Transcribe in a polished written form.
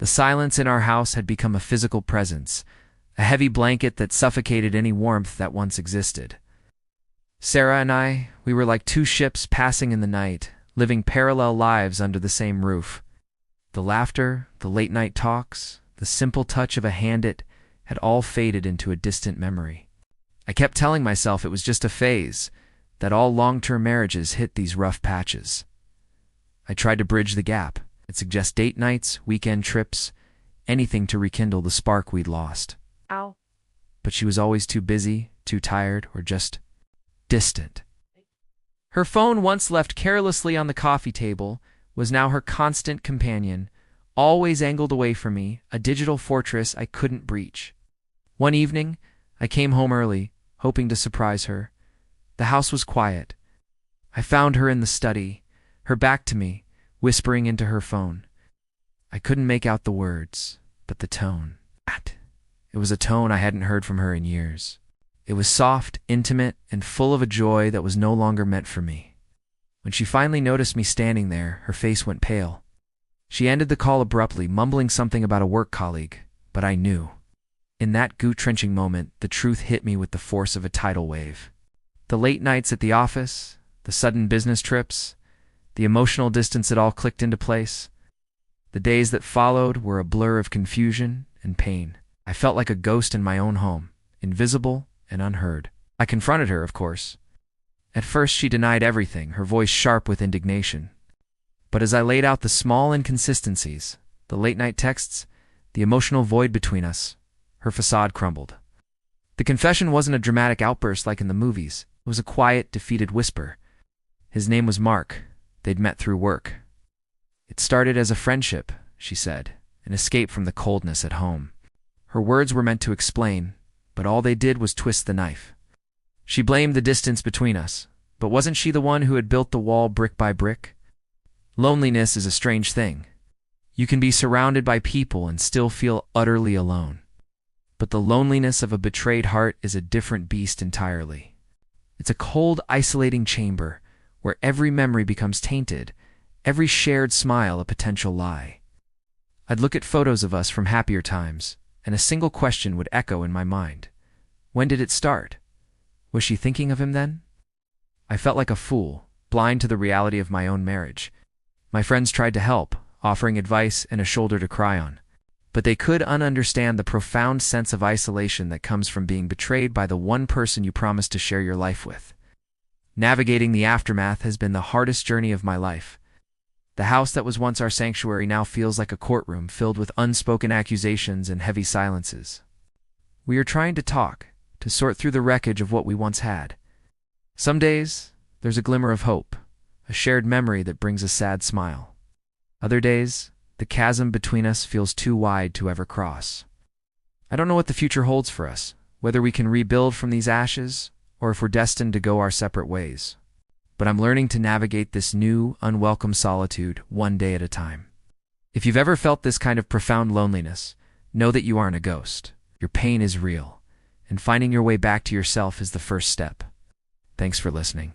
The silence in our house had become a physical presence, a heavy blanket that suffocated any warmth that once existed. Sarah and I, we were like two ships passing in the night, living parallel lives under the same roof. The laughter, the late-night talks, the simple touch of a hand had all faded into a distant memory. I kept telling myself it was just a phase, that all long-term marriages hit these rough patches. I tried to bridge the gap. I'd suggest date nights, weekend trips, anything to rekindle the spark we'd lost. Ow. But she was always too busy, too tired, or just distant. Her phone, once left carelessly on the coffee table, was now her constant companion, always angled away from me, a digital fortress I couldn't breach. One evening, I came home early, hoping to surprise her. The house was quiet. I found her in the study, her back to me, whispering into her phone. I couldn't make out the words, but the tone. It was a tone I hadn't heard from her in years. It was soft, intimate, and full of a joy that was no longer meant for me. When she finally noticed me standing there, her face went pale. She ended the call abruptly, mumbling something about a work colleague, but I knew. In that gut-wrenching moment, the truth hit me with the force of a tidal wave. The late nights at the office, the sudden business trips, the emotional distance, it all clicked into place. The days that followed were a blur of confusion and pain. I felt like a ghost in my own home, invisible and unheard. I confronted her, of course. At first she denied everything, her voice sharp with indignation. But as I laid out the small inconsistencies, the late-night texts, the emotional void between us, her facade crumbled. The confession wasn't a dramatic outburst like in the movies. It was a quiet, defeated whisper. His name was Mark. They'd met through work. It started as a friendship, she said, an escape from the coldness at home. Her words were meant to explain, but all they did was twist the knife. She blamed the distance between us, but wasn't she the one who had built the wall brick by brick? Loneliness is a strange thing. You can be surrounded by people and still feel utterly alone. But the loneliness of a betrayed heart is a different beast entirely. It's a cold, isolating chamber where every memory becomes tainted, every shared smile a potential lie. I'd look at photos of us from happier times, and a single question would echo in my mind. When did it start? Was she thinking of him then? I felt like a fool, blind to the reality of my own marriage. My friends tried to help, offering advice and a shoulder to cry on. But they could understand the profound sense of isolation that comes from being betrayed by the one person you promised to share your life with. Navigating the aftermath has been the hardest journey of my life. The house that was once our sanctuary now feels like a courtroom filled with unspoken accusations and heavy silences. We are trying to talk, to sort through the wreckage of what we once had. Some days, there's a glimmer of hope, a shared memory that brings a sad smile. Other days, the chasm between us feels too wide to ever cross. I don't know what the future holds for us, whether we can rebuild from these ashes, or if we're destined to go our separate ways. But I'm learning to navigate this new, unwelcome solitude one day at a time. If you've ever felt this kind of profound loneliness, know that you aren't a ghost. Your pain is real, and finding your way back to yourself is the first step. Thanks for listening.